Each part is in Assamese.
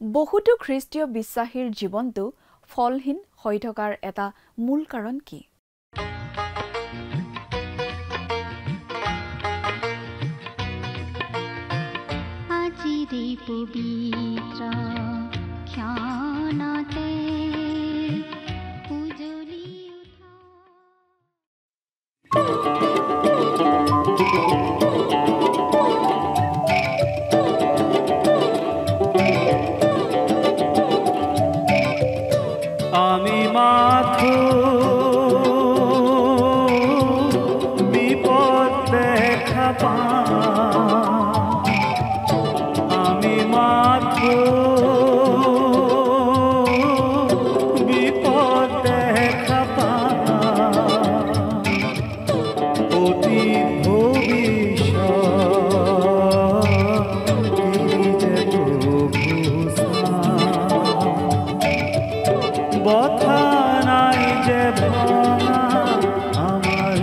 বহুতো খ্ৰীষ্টীয় বিশ্বাসীৰ জীৱনটো ফলহীন হৈ থকাৰ এটা মূল কাৰণ কি? আজিৰে পবিত্ৰ ক্ষণতে উজলি আমি মাথো বিপদ দেখা পাওঁ, আমি মাথো বিপদ দেখা পাওঁ, অতি ভবিষ্যৎ যে বথা নাই যে ভঙা আমার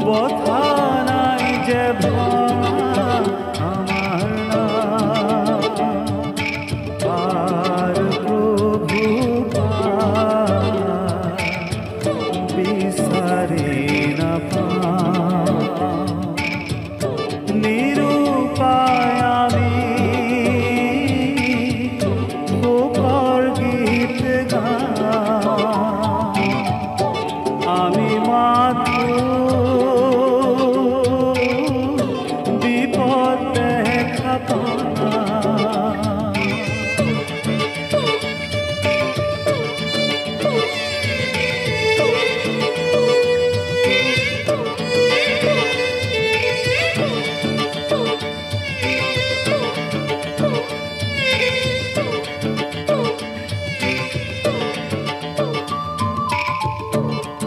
বথা নাই যে ভঙা আমার আর প্রভু বিচারে না নিরুপায় আমি আমি মাথো বিপদ দেখা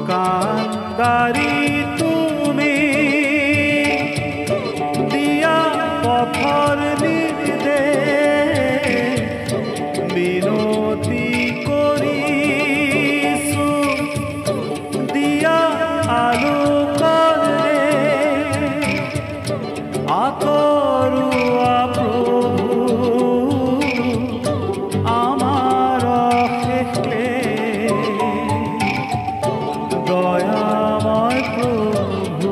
কান্দারি তুমি দিয়া পথর নির্দেশ বিনতি করিছো দিয়া আলোকরে আতৰুৱা প্ৰভু আমাৰ শেষে দয়াময় প্ৰভু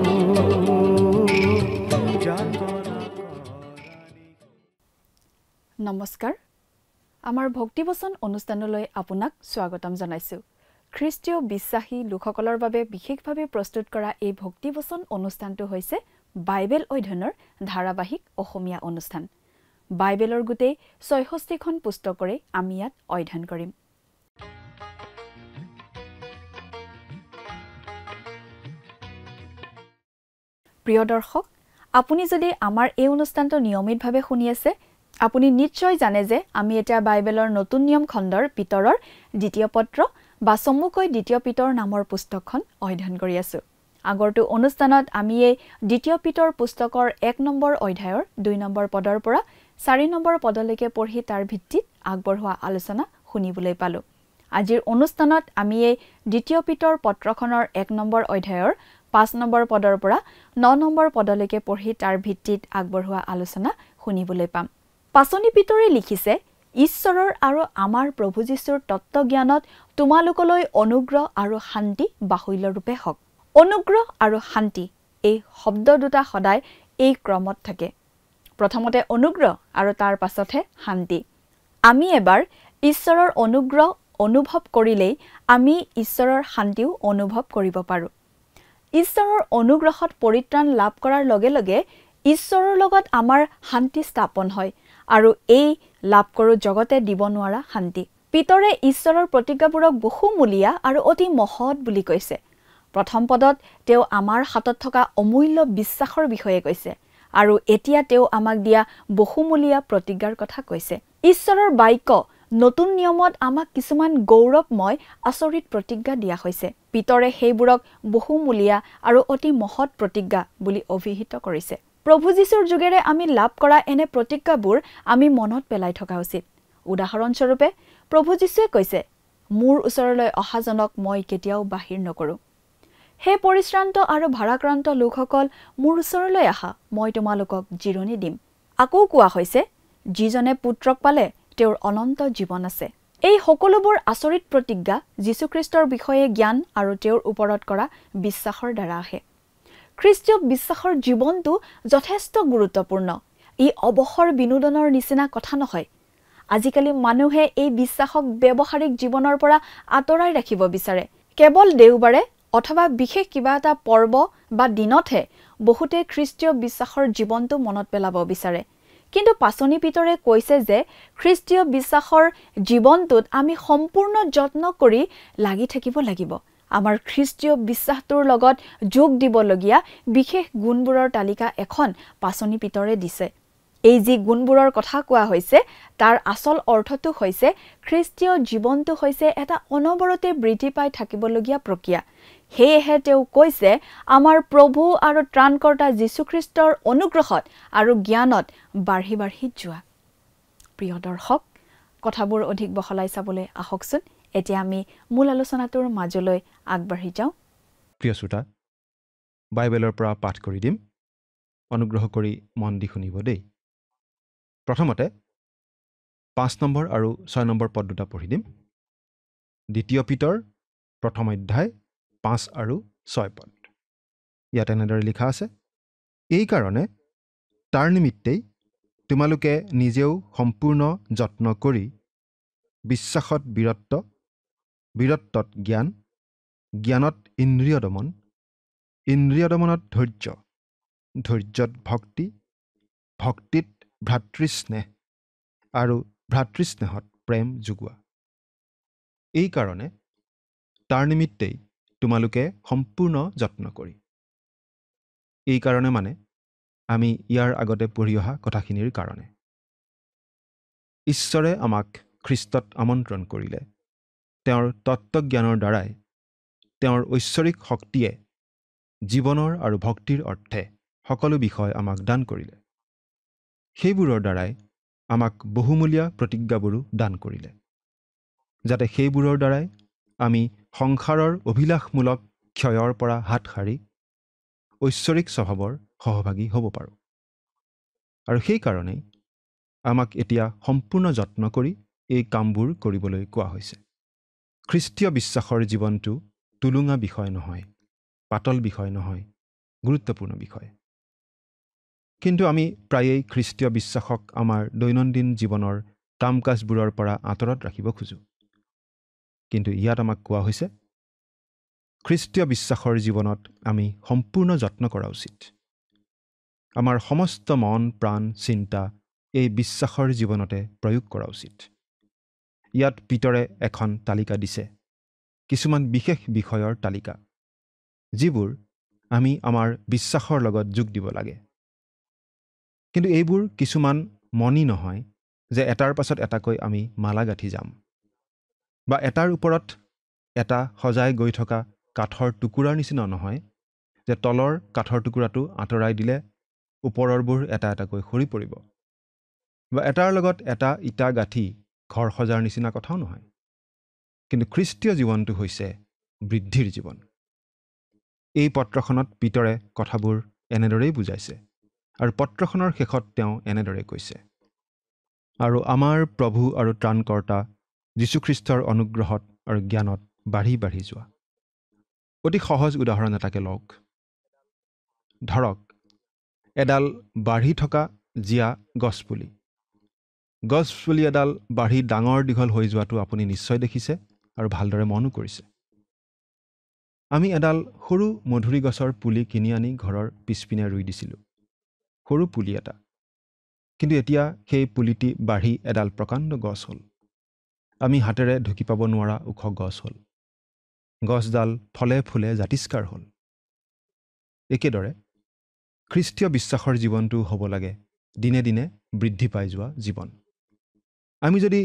নমস্কাৰ, আমাৰ ভক্তিবচন অনুষ্ঠানলৈ আপোনাক স্বাগতম জনাইছো। খ্ৰীষ্টীয় বিশ্বাসী লোকসকলৰ বাবে বিশেষভাৱে প্ৰস্তুত কৰা এই ভক্তিবচন অনুষ্ঠানটো হৈছে বাইবেল অধ্যয়নৰ ধাৰাবাহিক অসমীয়া অনুষ্ঠান। বাইবেলৰ গোটেই ৬৬খন পুস্তকৰে আমি ইয়াত অধ্যয়ন কৰিম। প্ৰিয় দৰ্শক, আপুনি যদি আমাৰ এই অনুষ্ঠানটো নিয়মিতভাৱে শুনি আছে, আপুনি নিশ্চয় জানে যে আমি এতিয়া বাইবেলৰ নতুন নিয়ম খণ্ডৰ পিতৰৰ দ্বিতীয় পত্ৰ বা চমুকৈ দ্বিতীয় পিতৰ নামৰ পুস্তকখন অধ্যয়ন কৰি আছো। আগৰটো অনুষ্ঠানত আমি এই দ্বিতীয় পিতৰ পুস্তকৰ ১ নম্বৰ অধ্যায়ৰ ২ নম্বৰ পদৰ পৰা ৪ নম্বৰ পদলৈকে পঢ়ি তাৰ ভিত্তিত আগবঢ়োৱা আলোচনা শুনিবলৈ পালো। আজিৰ অনুষ্ঠানত আমি এই দ্বিতীয় পিতৰ পত্ৰখনৰ ১ নম্বৰ অধ্যায়ৰ ৫ নম্বৰ পদৰ পৰা ৯ নম্বৰ পদলৈকে পঢ়ি তাৰ ভিত্তিত আগবঢ়োৱা আলোচনা শুনিবলৈ পাম। পাচনি পিতৰে লিখিছে, ঈশ্বৰৰ আৰু আমাৰ প্ৰভু যীশুৰ তত্ত্বজ্ঞানত তোমালোকলৈ অনুগ্ৰহ আৰু শান্তি বাহুল্যৰূপে হওক। অনুগ্ৰহ আৰু শান্তি এই শব্দ দুটা সদায় এই ক্ৰমত থাকে। প্ৰথমতে অনুগ্ৰহ আৰু তাৰ পাছতহে শান্তি। আমি এবাৰ ঈশ্বৰৰ অনুগ্ৰহ অনুভৱ কৰিলেই আমি ঈশ্বৰৰ শান্তিও অনুভৱ কৰিব পাৰোঁ। ঈশ্বৰৰ অনুগ্ৰহত পৰিত্ৰাণ লাভ কৰাৰ লগে লগে ঈশ্বৰৰ লগত আমাৰ শান্তি স্থাপন হয় আৰু এই লাভ কৰোঁ জগতে দিব নোৱাৰা শান্তি। পিতৰে ঈশ্বৰৰ প্ৰতিজ্ঞাবোৰক বহুমূলীয়া আৰু অতি মহৎ বুলি কৈছে। প্ৰথম পদত তেওঁ আমাৰ হাতত থকা অমূল্য বিশ্বাসৰ বিষয়ে কৈছে আৰু এতিয়া তেওঁ আমাক দিয়া বহুমূলীয়া প্ৰতিজ্ঞাৰ কথা কৈছে। ঈশ্বৰৰ বাক্য নতুন নিয়মত আমাক কিছুমান গৌৰৱময় আচৰিত প্ৰতিজ্ঞা দিয়া হৈছে। পিতৰে সেইবোৰক বহুমূলীয়া আৰু অতি মহৎ প্ৰতিজ্ঞা বুলি অভিহিত কৰিছে। প্ৰভু যীশুৰ যোগেৰে আমি লাভ কৰা এনে প্ৰতিজ্ঞাবোৰ আমি মনত পেলাই থকা উচিত। উদাহৰণস্বৰূপে প্ৰভু যীশুৱে কৈছে, মোৰ ওচৰলৈ অহাজনক মই কেতিয়াও বাহিৰ নকৰোঁ। হে পৰিশ্ৰান্ত আৰু ভাৰাক্ৰান্ত লোকসকল, মোৰ ওচৰলৈ আহা, মই তোমালোকক জিৰণি দিম। আকৌ কোৱা হৈছে, যিজনে পুত্ৰক পালে তেওঁৰ অনন্ত জীৱন আছে। এই সকলোবোৰ আচৰিত প্ৰতিজ্ঞা যীশুখ্ৰীষ্টৰ বিষয়ে জ্ঞান আৰু তেওঁৰ ওপৰত কৰা বিশ্বাসৰ দ্বাৰা আহে। খ্ৰীষ্টীয় বিশ্বাসৰ জীৱনটো যথেষ্ট গুৰুত্বপূৰ্ণ। ই অৱসৰ বিনোদনৰ নিচিনা কথা নহয়। আজিকালি মানুহে এই বিশ্বাসক ব্যৱহাৰিক জীৱনৰ পৰা আঁতৰাই ৰাখিব বিচাৰে। কেৱল দেওবাৰে অথবা বিশেষ কিবা এটা পৰ্ব বা দিনতহে বহুতে খ্ৰীষ্টীয় বিশ্বাসৰ জীৱনটো মনত পেলাব বিচাৰে। কিন্তু পাচনি পিতৰে কৈছে যে খ্ৰীষ্টীয় বিশ্বাসৰ জীৱনটোত আমি সম্পূৰ্ণ যত্ন কৰি লাগি থাকিব লাগিব। আমাৰ খ্ৰীষ্টীয় বিশ্বাসটোৰ লগত যোগ দিবলগীয়া বিশেষ গুণবোৰৰ তালিকা এখন পাচনি পিতৰে দিছে। এই যি গুণবোৰৰ কথা কোৱা হৈছে তাৰ আচল অৰ্থটো হৈছে খ্ৰীষ্টীয় জীৱনটো হৈছে এটা অনবৰতে বৃদ্ধি পাই থাকিবলগীয়া প্ৰক্ৰিয়া। সেয়েহে তেওঁ কৈছে আমাৰ প্ৰভু আৰু ত্ৰাণকৰ্তা যীশুখ্ৰীষ্টৰ অনুগ্ৰহত আৰু জ্ঞানত বাঢ়ি বাঢ়ি যোৱা। প্ৰিয় দৰ্শক, কথাবোৰ অধিক বহলাই চাবলৈ আহকচোন। এতিয়া আমি মূল আলোচনাটোৰ মাজলৈ আগবাঢ়ি যাওঁ। প্ৰিয় শ্ৰোতা, বাইবেলৰ পৰা পাঠ কৰি দিম। অনুগ্ৰহ কৰি মন দি শুনিব দেই। প্ৰথমতে 5 নম্বৰ আৰু 6 নম্বৰ পদ দুটা পঢ়ি দিম। 2 পিতৰ 1 অধ্যায় 5 আৰু 6 পদ। ইয়াত এনেদৰে লিখা আছে, এই কাৰণে তাৰ নিমিত্তেই তোমালোকে নিজেও সম্পূৰ্ণ যত্ন কৰি বিশ্বাসত বীৰত্ব, বীৰত্বত জ্ঞান, জ্ঞানত ইন্দ্ৰিয় দমন, ইন্দ্ৰিয় দমনত ধৈৰ্য, ধৈৰ্যত ভক্তি, ভক্তিত ভ্ৰাতৃস্নেহ আৰু ভ্ৰাতৃস্নেহত প্ৰেম যোগোৱা। এই কাৰণে তাৰ নিমিত্তেই তোমালোকে সম্পূৰ্ণ যত্ন কৰি। এই কাৰণে মানে আমি ইয়াৰ আগতে পঢ়ি অহা কথাখিনিৰ কাৰণে। ঈশ্বৰে আমাক খ্ৰীষ্টত আমন্ত্ৰণ কৰিলে। তেওঁৰ তত্ত্বজ্ঞানৰ দ্বাৰাই, তেওঁৰ ঐশ্বৰিক শক্তিয়ে জীৱনৰ আৰু ভক্তিৰ অৰ্থে সকলো বিষয় আমাক দান কৰিলে। সেইবোৰৰ দ্বাৰাই আমাক বহুমূলীয়া প্ৰতিজ্ঞাবোৰো দান কৰিলে, যাতে সেইবোৰৰ দ্বাৰাই আমি সংসাৰৰ অভিলাষমূলক ক্ষয়ৰ পৰা হাত সাৰি ঐশ্বৰিক স্বভাৱৰ সহভাগী হ'ব পাৰোঁ। আৰু সেইকাৰণেই আমাক এতিয়া সম্পূৰ্ণ যত্ন কৰি এই কামবোৰ কৰিবলৈ কোৱা হৈছে। খ্ৰীষ্টীয় বিশ্বাসৰ জীৱনটো টুলুঙা বিষয় নহয়, পাতল বিষয় নহয়, গুৰুত্বপূৰ্ণ বিষয়। কিন্তু আমি প্ৰায়েই খ্ৰীষ্টীয় বিশ্বাসক আমাৰ দৈনন্দিন জীৱনৰ কাম কাজবোৰৰ পৰা আঁতৰত ৰাখিব খোজোঁ। কিন্তু ইয়াত আমাক কোৱা হৈছে, খ্ৰীষ্টীয় বিশ্বাসৰ জীৱনত আমি সম্পূৰ্ণ যত্ন কৰা উচিত। আমাৰ সমস্ত মন, প্ৰাণ, চিন্তা এই বিশ্বাসৰ জীৱনতে প্ৰয়োগ কৰা উচিত। ইয়াত পিতৰে এখন তালিকা দিছে, কিছুমান বিশেষ বিষয়ৰ তালিকা, যিবোৰ আমি আমাৰ বিশ্বাসৰ লগত যোগ দিব লাগে। কিন্তু এইবোৰ কিছুমান মনি নহয় যে এটাৰ পাছত এটাকৈ আমি মালা গাঁঠি যাম, বা এটাৰ ওপৰত এটা সজাই গৈ থকা কাঠৰ টুকুৰাৰ নিচিনা নহয় যে তলৰ কাঠৰ টুকুৰাটো আঁতৰাই দিলে ওপৰৰবোৰ এটা এটাকৈ সৰি পৰিব, বা এটাৰ লগত এটা ইটা গাঁঠি ঘৰ সজাৰ নিচিনা কথাও নহয়। কিন্তু খ্ৰীষ্টীয় জীৱনটো হৈছে বৃদ্ধিৰ জীৱন। এই পত্ৰখনত পিতৰে কথাবোৰ এনেদৰেই বুজাইছে, আৰু পত্ৰখনৰ শেষত তেওঁ এনেদৰে কৈছে, আৰু আমাৰ প্ৰভু আৰু ত্ৰাণকৰ্তা যীশুখ্ৰীষ্টৰ অনুগ্ৰহত আৰু জ্ঞানত বাঢ়ি বাঢ়ি যোৱা। অতি সহজ উদাহৰণ এটাকে লওক। ধৰক, এডাল বাঢ়ি থকা জীয়া গছপুলি। গছপুলি এডাল বাঢ়ি ডাঙৰ দীঘল হৈ যোৱাটো আপুনি নিশ্চয় দেখিছে আৰু ভালদৰে মনো কৰিছে। আমি এডাল সৰু মধুৰি গছৰ পুলি কিনি আনি ঘৰৰ পিছপিনে ৰুই দিছিলোঁ, সৰু পুলি এটা। কিন্তু এতিয়া সেই পুলিটি বাঢ়ি এডাল প্ৰকাণ্ড গছ হ'ল। আমি হাতেৰে ঢুকি পাব নোৱাৰা ওখ গছ হ'ল। গছডাল ফলে ফুলে জাতিষ্কাৰ হ'ল। একেদৰে খ্ৰীষ্টীয় বিশ্বাসৰ জীৱনটো হ'ব লাগে দিনে দিনে বৃদ্ধি পাই যোৱা জীৱন। আমি যদি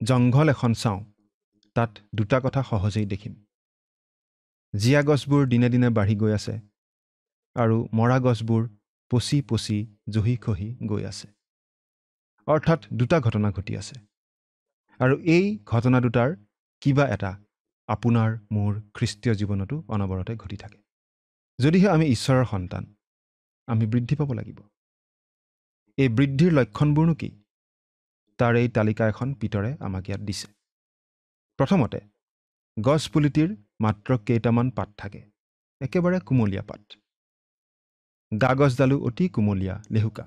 জংঘল এখন চাওঁ, তাত দুটা কথা সহজেই দেখিম। জীয়া গছবোৰ দিনে দিনে বাঢ়ি গৈ আছে, আৰু মৰা গছবোৰ পচি পচি জহি খহি গৈ আছে। অৰ্থাৎ দুটা ঘটনা ঘটি আছে, আৰু এই ঘটনা দুটাৰ কিবা এটা আপোনাৰ মোৰ খ্ৰীষ্টীয় জীৱনতো অনবৰতে ঘটি থাকে। যদিহে আমি ঈশ্বৰৰ সন্তান, আমি বৃদ্ধি পাব লাগিব। এই বৃদ্ধিৰ লক্ষণবোৰনো কি? তাৰ এই তালিকা এখন পিতৰে আমাক ইয়াত দিছে। প্ৰথমতে, গছপুলিটিৰ মাত্ৰ কেইটামান পাত থাকে, একেবাৰে কুমলীয়া পাত। গা গছডালো অতি কুমলীয়া, লেহুকা।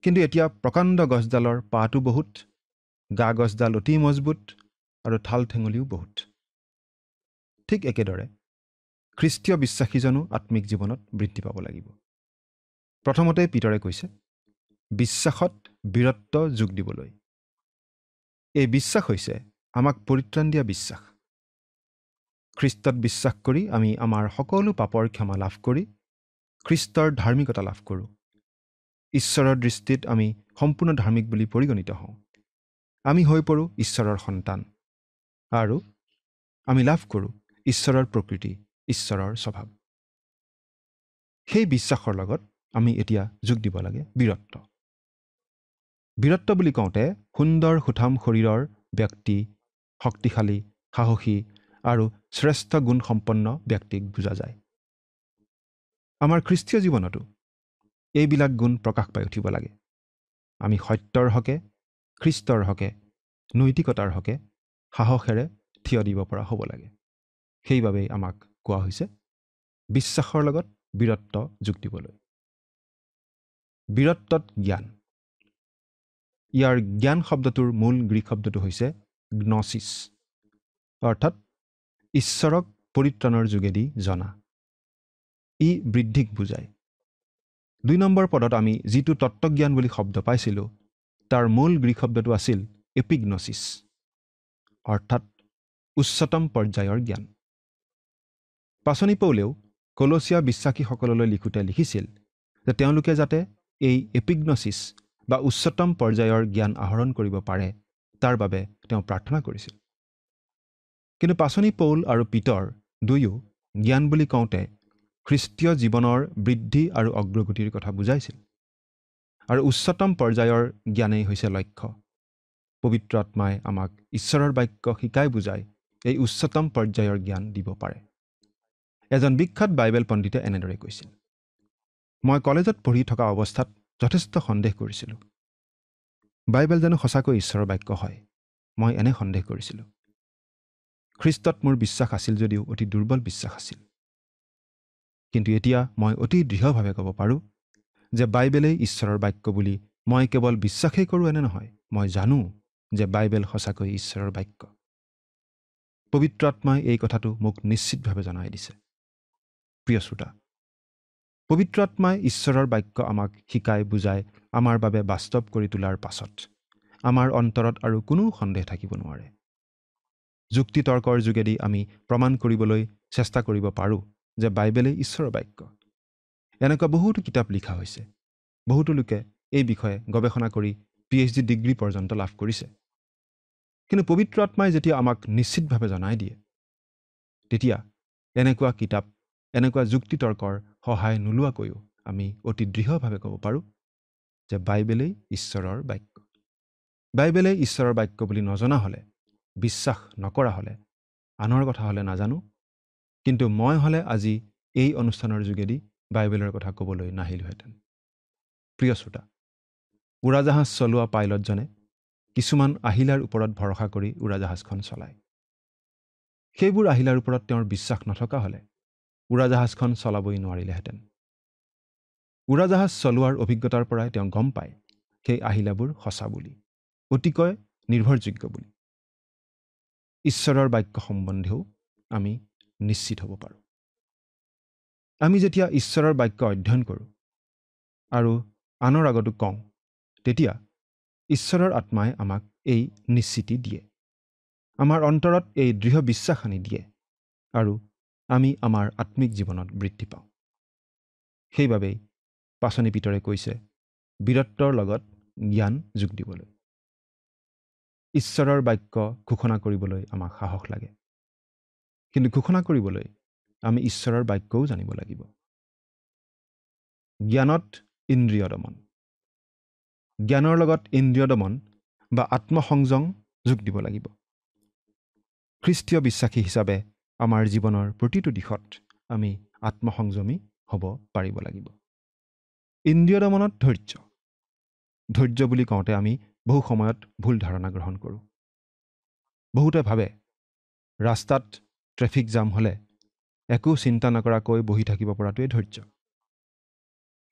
কিন্তু এতিয়া প্ৰকাণ্ড গছডালৰ পাতো বহুত, গা গছডাল অতি মজবুত আৰু ঠাল ঠেঙুলিও বহুত। ঠিক একেদৰে খ্ৰীষ্টীয় বিশ্বাসীজনো আত্মিক জীৱনত বৃদ্ধি পাব লাগিব। প্ৰথমতে পিতৰে কৈছে, বিশ্বাসত বীৰত্ব যোগ দিবলৈ। এই বিশ্বাস হৈছে আমাক পৰিত্ৰাণ দিয়া বিশ্বাস। খ্ৰীষ্টত বিশ্বাস কৰি আমি আমাৰ সকলো পাপৰ ক্ষমা লাভ কৰি খ্ৰীষ্টৰ ধাৰ্মিকতা লাভ কৰোঁ। ঈশ্বৰৰ দৃষ্টিত আমি সম্পূৰ্ণ ধাৰ্মিক বুলি পৰিগণিত হওঁ। আমি হৈ পৰোঁ ঈশ্বৰৰ সন্তান আৰু আমি লাভ কৰোঁ ঈশ্বৰৰ প্ৰকৃতি, ঈশ্বৰৰ স্বভাৱ। সেই বিশ্বাসৰ লগত আমি এতিয়া যোগ দিব লাগে বীৰত্ব। বীৰত্ব বুলি কওঁতে সুন্দৰ সুঠাম শৰীৰৰ ব্যক্তি, শক্তিশালী, সাহসী আৰু শ্ৰেষ্ঠ গুণসম্পন্ন ব্যক্তিক বুজা যায়। আমাৰ খ্ৰীষ্টীয় জীৱনতো এইবিলাক গুণ প্ৰকাশ পাই উঠিব লাগে। আমি সত্যৰ হকে, খ্ৰীষ্টৰ হকে, নৈতিকতাৰ হকে সাহসেৰে থিয় দিব পৰা হ'ব লাগে। সেইবাবেই আমাক কোৱা হৈছে বিশ্বাসৰ লগত বীৰত্ব যোগ দিবলৈ। বীৰত্বত জ্ঞান। ইয়াৰ জ্ঞান শব্দটোৰ মূল গ্ৰীক শব্দটো হৈছে গ্নছিছ, অৰ্থাৎ ঈশ্বৰক পৰিত্ৰাণৰ যোগেদি জনা। ই বৃদ্ধিক বুজায়। ২ নম্বৰ পদত আমি যিটো তত্ত্বজ্ঞান বুলি শব্দ পাইছিলোঁ, তাৰ মূল গ্ৰীক শব্দটো আছিল এপিগ্নছিছ, অৰ্থাৎ উচ্চতম পৰ্যায়ৰ জ্ঞান। পাচনি পৌলেও কলচীয়া বিশ্বাসীসকললৈ লিখোঁতে লিখিছিল যে তেওঁলোকে যাতে এই এপিগ্নছিছ বা উচ্চতম পৰ্যায়ৰ জ্ঞান আহৰণ কৰিব পাৰে, তাৰ বাবে তেওঁ প্ৰাৰ্থনা কৰিছিল। কিন্তু পাচনি পৌল আৰু পিতৰ দুয়ো জ্ঞান বুলি কওঁতে খ্ৰীষ্টীয় জীৱনৰ বৃদ্ধি আৰু অগ্ৰগতিৰ কথা বুজাইছিল। আৰু উচ্চতম পৰ্যায়ৰ জ্ঞানেই হৈছে লক্ষ্য। পবিত্ৰ আত্মাই আমাক ঈশ্বৰৰ বাক্য শিকাই বুজাই এই উচ্চতম পৰ্যায়ৰ জ্ঞান দিব পাৰে। এজন বিখ্যাত বাইবেল পণ্ডিতে এনেদৰে কৈছিল, মই কলেজত পঢ়ি থকা অৱস্থাত যথেষ্ট সন্দেহ কৰিছিলোঁ। বাইবেল জানো সঁচাকৈ ঈশ্বৰৰ বাক্য হয়? মই এনে সন্দেহ কৰিছিলোঁ। খ্ৰীষ্টত মোৰ বিশ্বাস আছিল যদিও অতি দুৰ্বল বিশ্বাস আছিল। কিন্তু এতিয়া মই অতি দৃঢ়ভাৱে ক'ব পাৰোঁ যে বাইবেলেই ঈশ্বৰৰ বাক্য বুলি মই কেৱল বিশ্বাসেই কৰোঁ এনে নহয়, মই জানো যে বাইবেল সঁচাকৈ ঈশ্বৰৰ বাক্য। পবিত্ৰ আত্মাই এই কথাটো মোক নিশ্চিতভাৱে জনাই দিছে। প্ৰিয় শ্ৰোতা, পবিত্ৰ আত্মাই ঈশ্বৰৰ বাক্য আমাক শিকাই বুজাই আমাৰ বাবে বাস্তৱ কৰি তোলাৰ পাছত আমাৰ অন্তৰত আৰু কোনো সন্দেহ থাকিব নোৱাৰে। যুক্তি তৰ্কৰ যোগেদি আমি প্ৰমাণ কৰিবলৈ চেষ্টা কৰিব পাৰোঁ যে বাইবেলেই ঈশ্বৰৰ বাক্য। এনেকুৱা বহুতো কিতাপ লিখা হৈছে। বহুতো লোকে এই বিষয়ে গৱেষণা কৰি PhD ডিগ্ৰী পৰ্যন্ত লাভ কৰিছে। কিন্তু পবিত্ৰ আত্মাই যেতিয়া আমাক নিশ্চিতভাৱে জনাই দিয়ে, তেতিয়া এনেকুৱা কিতাপ, এনেকুৱা যুক্তি তৰ্কৰ সহায় নোলোৱাকৈও আমি অতি দৃঢ়ভাৱে ক'ব পাৰোঁ যে বাইবেলেই ঈশ্বৰৰ বাক্য। বাইবেলেই ঈশ্বৰৰ বাক্য বুলি নজনা হ'লে, বিশ্বাস নকৰা হ'লে, আনৰ কথা হ'লে নাজানো, কিন্তু মই হ'লে আজি এই অনুষ্ঠানৰ যোগেদি বাইবেলৰ কথা ক'বলৈ নাহিলোহেঁতেন। প্ৰিয় শ্ৰোতা, উৰাজাহাজ চলোৱা পাইলটজনে কিছুমান আহিলাৰ ওপৰত ভৰসা কৰি উৰাজাহাজখন চলায়। সেইবোৰ আহিলাৰ ওপৰত তেওঁৰ বিশ্বাস নথকা হ'লে উৰাজাহাজখন চলাবই নোৱাৰিলেহেঁতেন। উৰাজাহাজ চলোৱাৰ অভিজ্ঞতাৰ পৰাই তেওঁ গম পায় সেই আহিলাবোৰ সঁচা বুলি, অতিকৈ নিৰ্ভৰযোগ্য বুলি। ঈশ্বৰৰ বাক্য সম্বন্ধেও আমি নিশ্চিত হ'ব পাৰোঁ। আমি যেতিয়া ঈশ্বৰৰ বাক্য অধ্যয়ন কৰোঁ আৰু আনৰ আগতো কওঁ, তেতিয়া ঈশ্বৰৰ আত্মাই আমাক এই নিশ্চিতি দিয়ে, আমাৰ অন্তৰত এই দৃঢ় বিশ্বাস আনি দিয়ে আৰু আমি আমাৰ আত্মিক জীৱনত বৃদ্ধি পাওঁ। সেইবাবেই পাচনি পিতৰে কৈছে বীৰত্বৰ লগত জ্ঞান যোগ দিবলৈ। ঈশ্বৰৰ বাক্য ঘোষণা কৰিবলৈ আমাক সাহস লাগে, কিন্তু ঘোষণা কৰিবলৈ আমি ঈশ্বৰৰ বাক্যও জানিব লাগিব। জ্ঞানত ইন্দ্ৰিয় দমন। জ্ঞানৰ লগত ইন্দ্ৰিয় দমন বা আত্মসংযম যোগ দিব লাগিব। খ্ৰীষ্টীয় বিশ্বাসী হিচাপে আমাৰ জীৱনৰ প্ৰতিটো দিশত আমি আত্মসংযমী হ'ব পাৰিব লাগিব। ইন্দ্ৰিয় দমনত ধৈৰ্য বুলি কওঁতে আমি বহু সময়ত ভুল ধাৰণা গ্ৰহণ কৰোঁ। বহুতে ভাবে ৰাস্তাত ট্ৰেফিক জাম হ'লে একো চিন্তা নকৰাকৈ বহি থাকিব পৰাটোৱে ধৈৰ্য,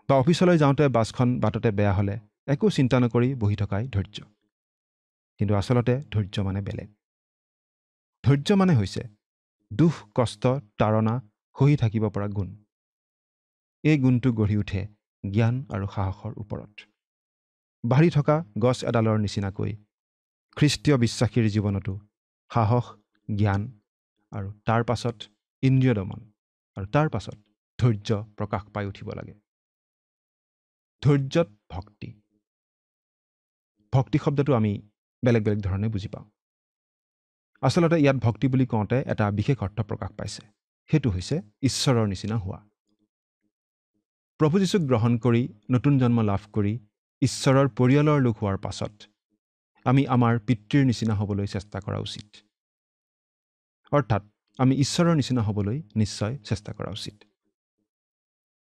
বা অফিচলৈ যাওঁতে বাছখন বাটতে বেয়া হ'লে একো চিন্তা নকৰি বহি থকাই ধৈৰ্য। কিন্তু আচলতে ধৈৰ্য মানে বেলেগ। ধৈৰ্য মানে হৈছে দুখ, কষ্ট, তাৰণা সহি থাকিব পৰা গুণ। এই গুণটো গঢ়ি উঠে জ্ঞান আৰু সাহসৰ ওপৰত। বাঢ়ি থকা গছ এডালৰ নিচিনাকৈ খ্ৰীষ্টীয় বিশ্বাসীৰ জীৱনতো সাহস, জ্ঞান আৰু তাৰ পাছত ইন্দ্ৰিয় দমন আৰু তাৰ পাছত ধৈৰ্য প্ৰকাশ পাই উঠিব লাগে। ধৈৰ্যত ভক্তি শব্দটো আমি বেলেগ বেলেগ ধৰণে বুজি পাওঁ। আচলতে ইয়াত ভক্তি বুলি কওঁতে এটা বিশেষ অৰ্থ প্ৰকাশ পাইছে, সেইটো হৈছে ঈশ্বৰৰ নিচিনা হোৱা। প্ৰভু যীশুক গ্ৰহণ কৰি নতুন জন্ম লাভ কৰি ঈশ্বৰৰ পৰিয়ালৰ লোক হোৱাৰ পাছত আমি আমাৰ পিতৃৰ নিচিনা হ'বলৈ চেষ্টা কৰা উচিত। অৰ্থাৎ আমি ঈশ্বৰৰ নিচিনা হ'বলৈ নিশ্চয় চেষ্টা কৰা উচিত।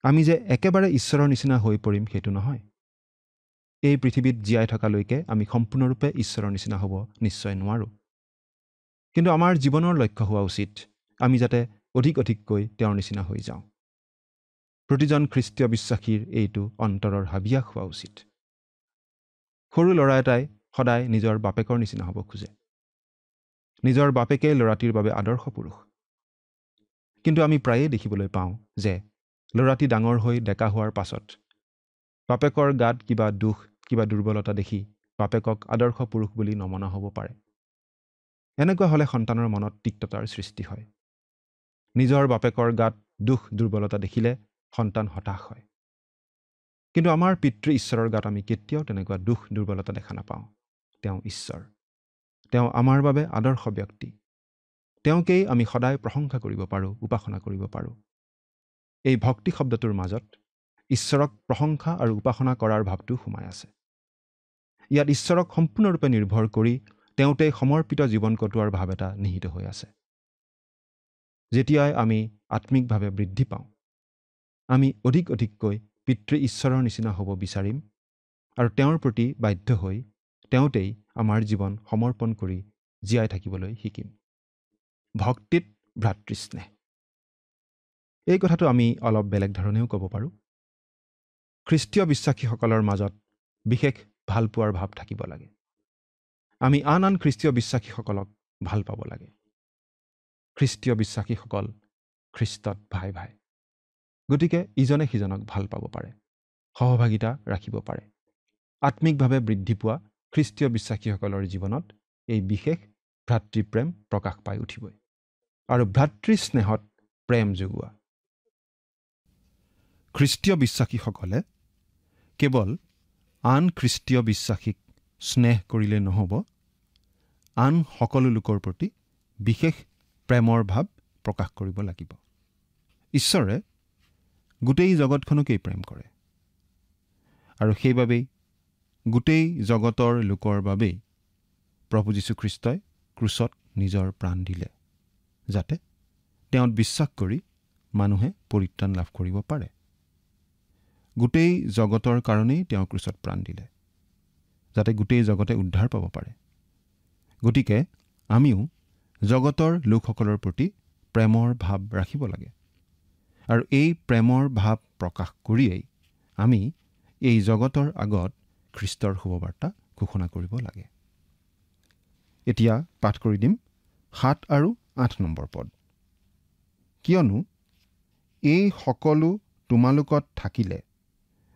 আমি যে একেবাৰে ঈশ্বৰৰ নিচিনা হৈ পৰিম সেইটো নহয়। এই পৃথিৱীত জীয়াই থকালৈকে আমি সম্পূৰ্ণৰূপে ঈশ্বৰৰ নিচিনা হ'ব নিশ্চয় নোৱাৰোঁ। কিন্তু আমাৰ জীৱনৰ লক্ষ্য হোৱা উচিত আমি যাতে অধিককৈ তেওঁৰ নিচিনা হৈ যাওঁ। প্ৰতিজন খ্ৰীষ্টীয় বিশ্বাসীৰ এইটো অন্তৰৰ হাবিয়াস হোৱা উচিত। সৰু ল'ৰা এটাই সদায় নিজৰ বাপেকৰ নিচিনা হ'ব খোজে। নিজৰ বাপেকেই ল'ৰাটিৰ বাবে আদৰ্শ পুৰুষ। কিন্তু আমি প্ৰায়েই দেখিবলৈ পাওঁ যে ল'ৰাটি ডাঙৰ হৈ ডেকা হোৱাৰ পাছত বাপেকৰ গাত কিবা দুখ, কিবা দুৰ্বলতা দেখি বাপেকক আদৰ্শ পুৰুষ বুলি নমনা হ'ব পাৰে। এনেকুৱা হ'লে সন্তানৰ মনত তিক্ততাৰ সৃষ্টি হয়। নিজৰ বাপেকৰ গাত দুখ, দুৰ্বলতা দেখিলে সন্তান হতাশ হয়। কিন্তু আমাৰ পিতৃ ঈশ্বৰৰ গাত আমি কেতিয়াও তেনেকুৱা দুখ, দুৰ্বলতা দেখা নাপাওঁ। তেওঁ ঈশ্বৰ, তেওঁ আমাৰ বাবে আদৰ্শ ব্যক্তি। তেওঁকেই আমি সদায় প্ৰশংসা কৰিব পাৰোঁ, উপাসনা কৰিব পাৰোঁ। এই ভক্তি শব্দটোৰ মাজত ঈশ্বৰক প্ৰশংসা আৰু উপাসনা কৰাৰ ভাৱটো সোমাই আছে। ইয়াত ঈশ্বৰক সম্পূৰ্ণৰূপে নিৰ্ভৰ কৰি তেওঁতেই সমৰ্পিত জীৱন কটোৱাৰ ভাৱ এটা নিহিত হৈ আছে। যেতিয়াই আমি আত্মিকভাৱে বৃদ্ধি পাওঁ, আমি অধিককৈ পিতৃ ঈশ্বৰৰ নিচিনা হ'ব বিচাৰিম আৰু তেওঁৰ প্ৰতি বাধ্য হৈ তেওঁতেই আমাৰ জীৱন সমৰ্পণ কৰি জীয়াই থাকিবলৈ শিকিম। ভক্তিত ভ্ৰাতৃস্নেহ, এই কথাটো আমি অলপ বেলেগ ধৰণেও ক'ব পাৰোঁ। খ্ৰীষ্টীয় বিশ্বাসীসকলৰ মাজত বিশেষ ভাল পোৱাৰ ভাৱ থাকিব লাগে। আমি আন খ্ৰীষ্টীয় বিশ্বাসীসকলক ভাল পাব লাগে। খ্ৰীষ্টীয় বিশ্বাসীসকল খ্ৰীষ্টত ভাই ভাই। গতিকে ইজনে সিজনক ভাল পাব পাৰে, সহভাগিতা ৰাখিব পাৰে। আত্মিকভাৱে বৃদ্ধি পোৱা খ্ৰীষ্টীয় বিশ্বাসীসকলৰ জীৱনত এই বিশেষ ভ্ৰাতৃপ্ৰেম প্ৰকাশ পাই উঠিবই আৰু ভ্ৰাতৃস্নেহত প্ৰেম যোগোৱা। খ্ৰীষ্টীয় বিশ্বাসীসকলে কেৱল আন খ্ৰীষ্টীয় বিশ্বাসীক স্নেহ কৰিলে নহ'ব, আন সকলো লোকৰ প্ৰতি বিশেষ প্ৰেমৰ ভাৱ প্ৰকাশ কৰিব লাগিব। ঈশ্বৰে গোটেই জগতখনকেই প্ৰেম কৰে আৰু সেইবাবেই গোটেই জগতৰ লোকৰ বাবেই প্ৰভু যীশুখ্ৰীষ্টই ক্ৰুচত নিজৰ প্ৰাণ দিলে, যাতে তেওঁত বিশ্বাস কৰি মানুহে পৰিত্ৰাণ লাভ কৰিব পাৰে। গোটেই জগতৰ কাৰণেই তেওঁ ক্ৰুচত প্ৰাণ দিলে, যাতে গোটেই জগতে উদ্ধাৰ পাব পাৰে। গতিকে আমিও জগতৰ লোকসকলৰ প্ৰতি প্ৰেমৰ ভাৱ ৰাখিব লাগে আৰু এই প্ৰেমৰ ভাৱ প্ৰকাশ কৰিয়েই আমি এই জগতৰ আগত খ্ৰীষ্টৰ শুভবাৰ্তা ঘোষণা কৰিব লাগে। এতিয়া পাঠ কৰি দিম 7 আৰু 8 নম্বৰ পদ। কিয়নো এই সকলো তোমালোকত থাকিলে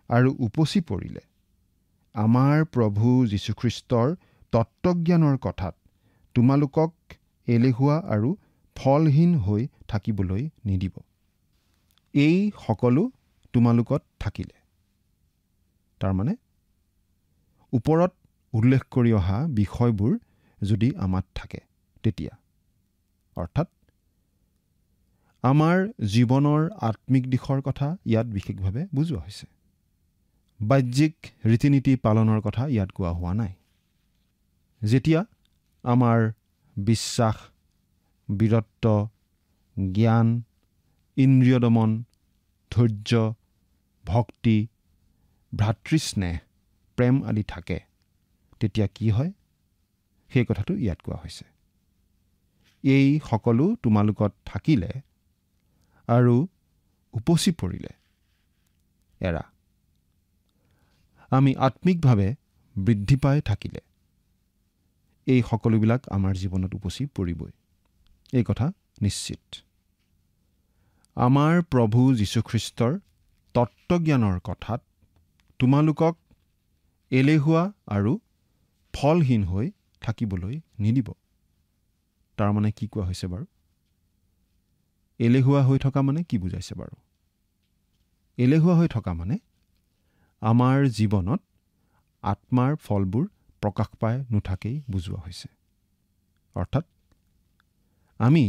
আৰু উপচি পৰিলে আমাৰ প্ৰভু যীশুখ্ৰীষ্টৰ তত্ত্বজ্ঞানৰ কথাত তোমালোকক এলেহুৱা আৰু ফলহীন হৈ থাকিবলৈ নিদিব। এই সকলো তোমালোকত থাকিলে, তাৰমানে ওপৰত উল্লেখ কৰি অহা বিষয়বোৰ যদি আমাত থাকে, তেতিয়া অৰ্থাৎ আমাৰ জীৱনৰ আত্মিক দিশৰ কথা ইয়াত বিশেষভাৱে বুজোৱা হৈছে। বাহ্যিক ৰীতি নীতি পালনৰ কথা ইয়াত কোৱা হোৱা নাই। যেতিয়া আমাৰ বিশ্বাস, বীৰত্ব, জ্ঞান, ইন্দ্ৰিয় দমন, ধৈৰ্য, ভক্তি, ভাতৃস্নেহ প্ৰেম আদি থাকে তেতিয়া কি হয় সেই কথাটো ইয়াত কোৱা হৈছে। এই সকলো তোমালোকত থাকিলে আৰু উপচি পৰিলে এৰা। আমি আত্মিকভাৱে বৃদ্ধি পাই থাকিলে এই সকলোবিলাক আমাৰ জীৱনত উপচি পৰিবই, এই কথা নিশ্চিত। আমাৰ প্ৰভু যীশুখ্ৰীষ্টৰ তত্ত্বজ্ঞানৰ কথাত তোমালোকক এলেহুৱা আৰু ফলহীন হৈ থাকিবলৈ নিদিব। তাৰমানে কি কোৱা হৈছে বাৰু? এলেহুৱা হৈ থকা মানে কি বুজাইছে বাৰু? এলেহুৱা হৈ থকা মানে আমাৰ জীৱনত আত্মাৰ ফলবোৰ প্ৰকাশ পাই নুঠাকেই বুজোৱা হৈছে। অৰ্থাৎ আমি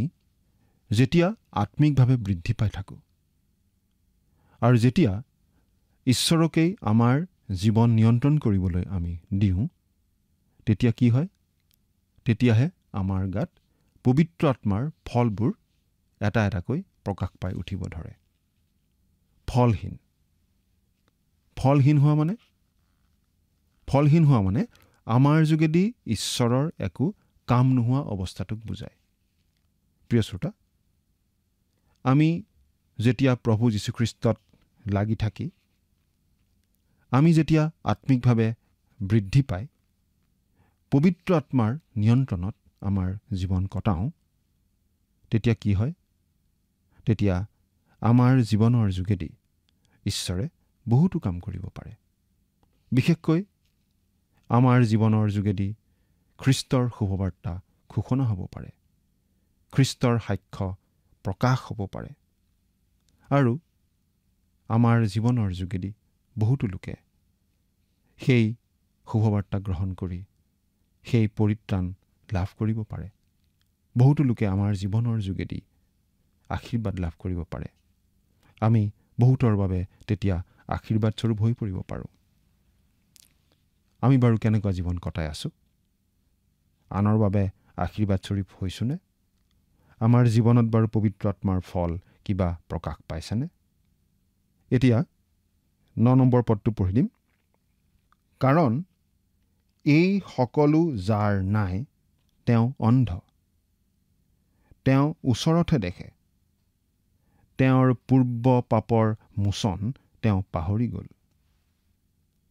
যেতিয়া আত্মিকভাৱে বৃদ্ধি পাই থাকোঁ আৰু যেতিয়া ঈশ্বৰকেই আমাৰ জীৱন নিয়ন্ত্ৰণ কৰিবলৈ আমি দিওঁ, তেতিয়া কি হয়? তেতিয়াহে আমাৰ গাত পবিত্ৰ আত্মাৰ ফলবোৰ এটা এটাকৈ প্ৰকাশ পাই উঠিব ধৰে। ফলহীন হোৱা মানে আমাৰ যোগেদি ঈশ্বৰৰ একো কাম নোহোৱা অৱস্থাটোক বুজায়। প্ৰিয় শ্ৰোতা, আমি যেতিয়া প্ৰভু যীশুখ্ৰীষ্টত লাগি থাকি আমি যেতিয়া আত্মিকভাৱে বৃদ্ধি পাই পবিত্ৰ আত্মাৰ নিয়ন্ত্ৰণত আমাৰ জীৱন কটাওঁ, তেতিয়া কি হয়? তেতিয়া আমাৰ জীৱনৰ যোগেদি ঈশ্বৰে বহুতো কাম কৰিব পাৰে। বিশেষকৈ আমাৰ জীৱনৰ যোগেদি খ্ৰীষ্টৰ শুভবাৰ্তা ঘোষণা হ'ব পাৰে, খ্ৰীষ্টৰ সাক্ষ্য প্ৰকাশ হ'ব পাৰে আৰু আমাৰ জীৱনৰ যোগেদি বহুতো লোকে সেই শুভবাৰ্তা গ্ৰহণ কৰি সেই পৰিত্ৰাণ লাভ কৰিব পাৰে। বহুতো লোকে আমাৰ জীৱনৰ যোগেদি আশীৰ্বাদ লাভ কৰিব পাৰে। আমি বহুতৰ বাবে তেতিয়া আশীৰ্বাদস্বৰূপ হৈ পৰিব পাৰোঁ। আমি বাৰু কেনেকুৱা জীৱন কটাই আছোঁ? আনৰ বাবে আশীৰ্বাদস্বৰূপ হৈছোনে? আমাৰ জীৱনত বাৰু পবিত্ৰ আত্মাৰ ফল কিবা প্ৰকাশ পাইছেনে? এতিয়া 9 নম্বৰ পদটো পঢ়ি দিম। কাৰণ এই সকলো যাৰ নাই তেওঁ অন্ধ, তেওঁ ওচৰতহে দেখে, তেওঁৰ পূৰ্ব পাপৰ মোচন তেওঁ পাহৰি গ'ল।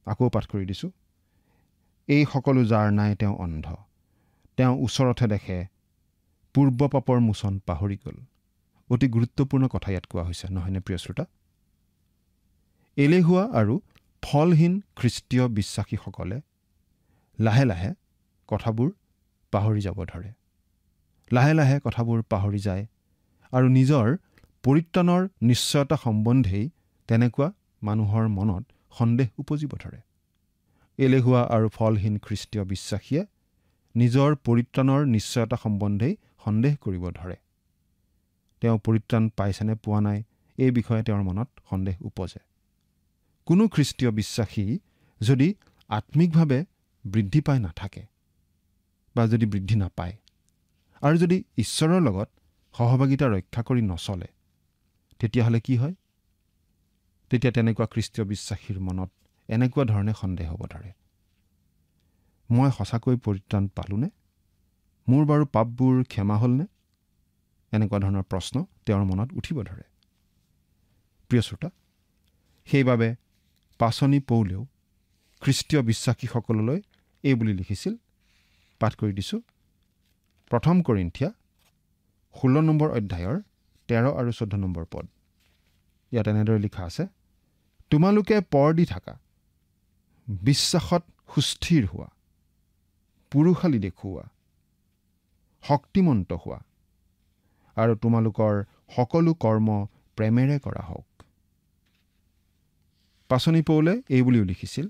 আকৌ পাঠ কৰি দিছোঁ। এই সকলো যাৰ নাই তেওঁ অন্ধ, তেওঁ ওচৰতহে দেখে, পূৰ্ব পাপৰ মোচন পাহৰি গ'ল। অতি গুৰুত্বপূৰ্ণ কথা ইয়াত কোৱা হৈছে, নহয়নে প্ৰিয় শ্ৰোতা? এলেহুৱা আৰু ফলহীন খ্ৰীষ্টীয় বিশ্বাসীসকলে লাহে লাহে কথাবোৰ পাহৰি যাব ধৰে। লাহে লাহে কথাবোৰ পাহৰি যায় আৰু নিজৰ পৰিত্ৰাণৰ নিশ্চয়তা সম্বন্ধেই তেনেকুৱা মানুহৰ মনত সন্দেহ উপজিব ধৰে। এলেহুৱা আৰু ফলহীন খ্ৰীষ্টীয় বিশ্বাসীয়ে নিজৰ পৰিত্ৰাণৰ নিশ্চয়তা সম্বন্ধেই সন্দেহ কৰিব ধৰে। তেওঁ পৰিত্ৰাণ পাইছেনে পোৱা নাই এই বিষয়ে তেওঁৰ মনত সন্দেহ উপজে। কোনো খ্ৰীষ্টীয় বিশ্বাসী যদি আত্মিকভাৱে বৃদ্ধি পাই নাথাকে বা যদি বৃদ্ধি নাপায় আৰু যদি ঈশ্বৰৰ লগত সহভাগিতা ৰক্ষা কৰি নচলে, তেতিয়াহ'লে কি হয়? তেতিয়া তেনেকুৱা খ্ৰীষ্টীয় বিশ্বাসীৰ মনত এনেকুৱা ধৰণে সন্দেহ হ'ব ধৰে, মই সঁচাকৈ পৰিত্ৰাণ পালোনে? মোৰ বাৰু পাপবোৰ ক্ষমা হ'লনে? এনেকুৱা ধৰণৰ প্ৰশ্ন তেওঁৰ মনত উঠিব ধৰে। প্ৰিয় শ্ৰোতা, সেইবাবে পাচনি পৌলেও খ্ৰীষ্টীয় বিশ্বাসীসকললৈ এই বুলি লিখিছিল। পাঠ কৰি দিছোঁ। 1 কৰিন্থিয়া 16 নম্বৰ অধ্যায়ৰ 13 আৰু 14 নম্বৰ পদ। ইয়াত এনেদৰে লিখা আছে, তোমালোকে পৰ দি থাকা, বিশ্বাসত সুস্থিৰ হোৱা, পুৰুষালী দেখুওৱা, শক্তিমন্ত হোৱা আৰু তোমালোকৰ সকলো কৰ্ম প্ৰেমেৰে কৰা হওক। পাচনি পৌলে এই বুলিও লিখিছিল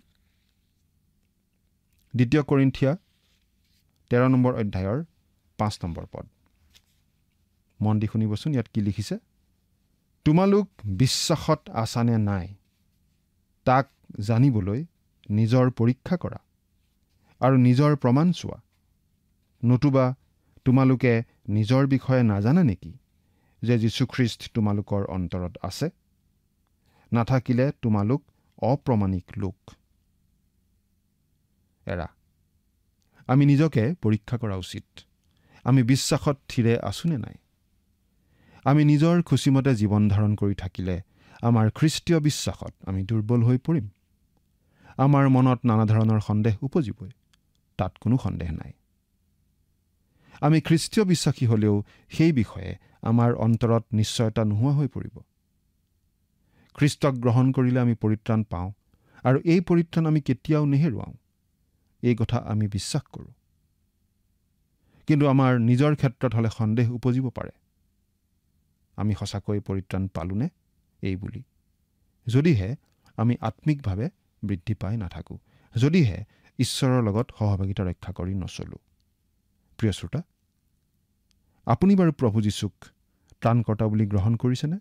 2 কৰিন্থিয়া 13 নম্বৰ অধ্যায়ৰ 5 নম্বৰ পদ। মন দি শুনিবচোন, ইয়াত কি লিখিছে? তোমালোক বিশ্বাসত আছানে নাই তাক জানিবলৈ নিজৰ পৰীক্ষা কৰা আৰু নিজৰ প্ৰমাণ চোৱা। নতুবা তোমালোকে নিজৰ বিষয়ে নাজানা নেকি যে যীশুখ্ৰীষ্ট তোমালোকৰ অন্তৰত আছে? নাথাকিলে তোমালোক অপ্ৰমাণিক লোক। আমি নিজকে পৰীক্ষা কৰা উচিত। আমি বিশ্বাসত থিৰে আছোনে নাই? আমি নিজৰ খুচিমতে জীৱন ধাৰণ কৰি থাকিলে আমাৰ খ্ৰীষ্টীয় বিশ্বাসত আমি দুৰ্বল হৈ পৰিম। আমাৰ মনত নানা ধৰণৰ সন্দেহ উপজিবই, তাত কোনো সন্দেহ নাই। আমি খ্ৰীষ্টীয় বিশ্বাসী হ'লেও সেই বিষয়ে আমাৰ অন্তৰত নিশ্চয়তা নোহোৱা হৈ পৰিব। খ্ৰীষ্টক গ্ৰহণ কৰিলে আমি পৰিত্ৰাণ পাওঁ আৰু এই পৰিত্ৰাণ আমি কেতিয়াও নেহেৰুৱাওঁ, এই কথা আমি বিশ্বাস কৰোঁ। কিন্তু আমাৰ নিজৰ ক্ষেত্ৰত হ'লে সন্দেহ উপজিব পাৰে। আমি সঁচাকৈ পৰিত্ৰাণ পালোনে এই বুলি, যদিহে আমি আত্মিকভাৱে বৃদ্ধি পাই নাথাকোঁ, যদিহে ঈশ্বৰৰ লগত সহভাগিতা ৰক্ষা কৰি নচলোঁ। প্ৰিয় শ্ৰোতা, আপুনি বাৰু প্ৰভু যীশুক ত্ৰাণকৰ্তা বুলি গ্ৰহণ কৰিছেনে?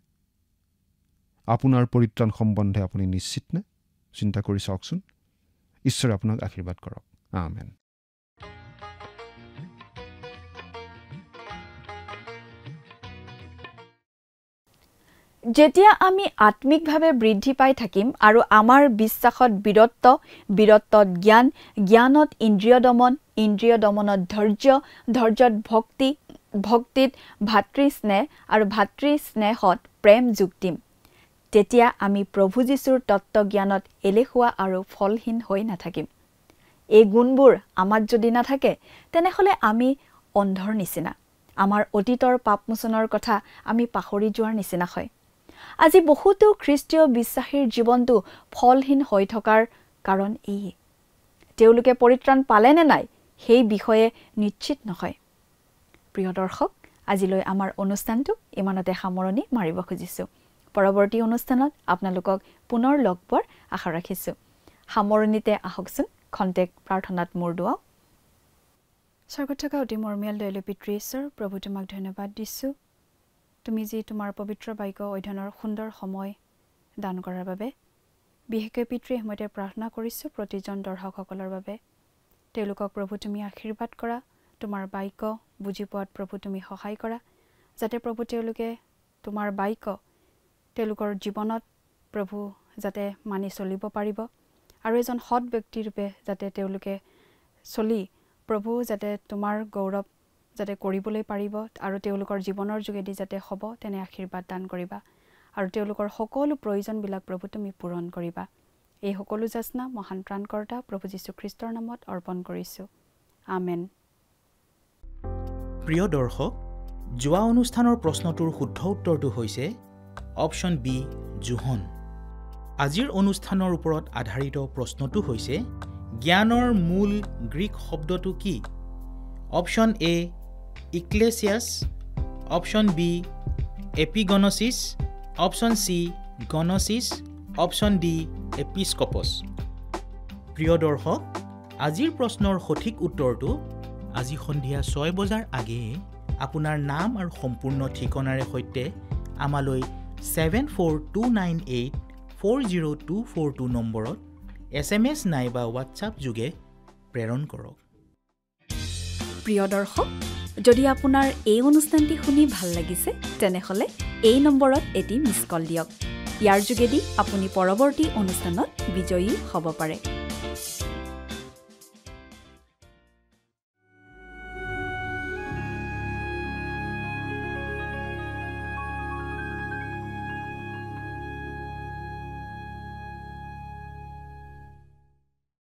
আপোনাৰ পৰিত্ৰাণ সম্বন্ধে আপুনি নিশ্চিত নে? চিন্তা কৰি চাওকচোন। ঈশ্বৰে আপোনাক আশীৰ্বাদ কৰক। আমেন। যেতিয়া আমি আত্মিকভাৱে বৃদ্ধি পাই থাকিম আৰু আমাৰ বিশ্বাসত বীৰত্বত জ্ঞান, জ্ঞানত ইন্দ্ৰিয় দমন, ইন্দ্ৰিয় দমনত ধৈৰ্য, ধৈৰ্যত ভক্তি, ভক্তিত ভাতৃস্নেহ আৰু ভাতৃস্নেহত প্ৰেম যোগ দিম, তেতিয়া আমি প্ৰভু যীশুৰ তত্ত্বজ্ঞানত এলেহুৱা আৰু ফলহীন হৈ নাথাকিম। এই গুণবোৰ আমাত যদি নাথাকে, তেনেহ'লে আমি অন্ধৰ নিচিনা। আমাৰ অতীতৰ পাপমোচনৰ কথা আমি পাহৰি যোৱাৰ নিচিনা হয়। আজি বহুতো খ্ৰীষ্টীয় বিশ্বাসীৰ জীৱনটো ফলহীন হৈ থকাৰ কাৰণ এই, তেওঁলোকে পৰিত্ৰাণ পালে নে নাই সেই বিষয়ে নিশ্চিত নহয়। প্ৰিয় দৰ্শক, আজিলৈ আমাৰ অনুষ্ঠানটো ইমানতে সামৰণি মাৰিব খুজিছোঁ। পৰৱৰ্তী অনুষ্ঠানত আপোনালোকক পুনৰ লগ পোৱাৰ আশা ৰাখিছোঁ। সামৰণিতে আহকচোন খন্তেক প্ৰাৰ্থনাত মূৰ দুৱাওঁ। স্বৰ্গত থকা অতি মৰমীয়াল দয়ালু পিতৃ ঈশ্বৰ, প্ৰভু তোমাক ধন্যবাদ দিছোঁ। তুমি যি তোমাৰ পবিত্ৰ বাক্য অধ্যয়নৰ সুন্দৰ সময় দান কৰাৰ বাবে। বিশেষকৈ পিতৃ, মই প্ৰাৰ্থনা কৰিছোঁ প্ৰতিজন দৰ্শকসকলৰ বাবে। তেওঁলোকক প্ৰভু তুমি আশীৰ্বাদ কৰা, তোমাৰ বাক্য বুজি পোৱাত প্ৰভু তুমি সহায় কৰা, যাতে প্ৰভু তেওঁলোকে তোমাৰ বাক্য তেওঁলোকৰ জীৱনত প্ৰভু যাতে মানি চলিব পাৰিব আৰু এজন সৎ ব্যক্তিৰূপে যাতে তেওঁলোকে চলি প্ৰভু যাতে তোমাৰ গৌৰৱ যাতে কৰিবলৈ পাৰিব আৰু তেওঁলোকৰ জীৱনৰ যোগেদি যাতে হ'ব, তেনে আশীৰ্বাদ দান কৰিবা আৰু তেওঁলোকৰ সকলো প্ৰয়োজনবিলাক প্ৰভু তুমি পূৰণ কৰিবা। এই সকলো যাচনা মহান ত্ৰাণকৰ্তা প্ৰভু যীশুখ্ৰীষ্টৰ নামত অৰ্পণ কৰিছোঁ। আমেন। প্ৰিয় দৰ্শক, যোৱা অনুষ্ঠানৰ প্ৰশ্নটোৰ শুদ্ধ উত্তৰটো হৈছে অপশ্যন বি, জোহন। আজিৰ অনুষ্ঠানৰ ওপৰত আধাৰিত প্ৰশ্নটো হৈছে জ্ঞানৰ মূল গ্ৰীক শব্দটো কি? অপশ্যন এ ইক্লেছিয়াছ, অপশ্যন বি এপিগনছিছ, অপশ্যন চি গনছিছ, অপশ্যন ডি এপিস্কপছ। প্ৰিয় দৰ্শক, আজিৰ প্ৰশ্নৰ সঠিক উত্তৰটো আজি সন্ধিয়া 6 বজাৰ আগেয়ে আপোনাৰ নাম আৰু সম্পূৰ্ণ ঠিকনাৰে সৈতে আমালৈ 7429840242 নম্বৰত SMS নাইবা হোৱাটছআপ যোগে প্ৰেৰণ কৰক। প্ৰিয় দৰ্শক, যদি আপোনাৰ এই অনুষ্ঠানটি শুনি ভাল লাগিছে, তেনেহ'লে এই নম্বৰত এটি মিছ কল দিয়ক। ইয়াৰ যোগেদি আপুনি পৰৱৰ্তী অনুষ্ঠানত বিজয়ী হ'ব পাৰে।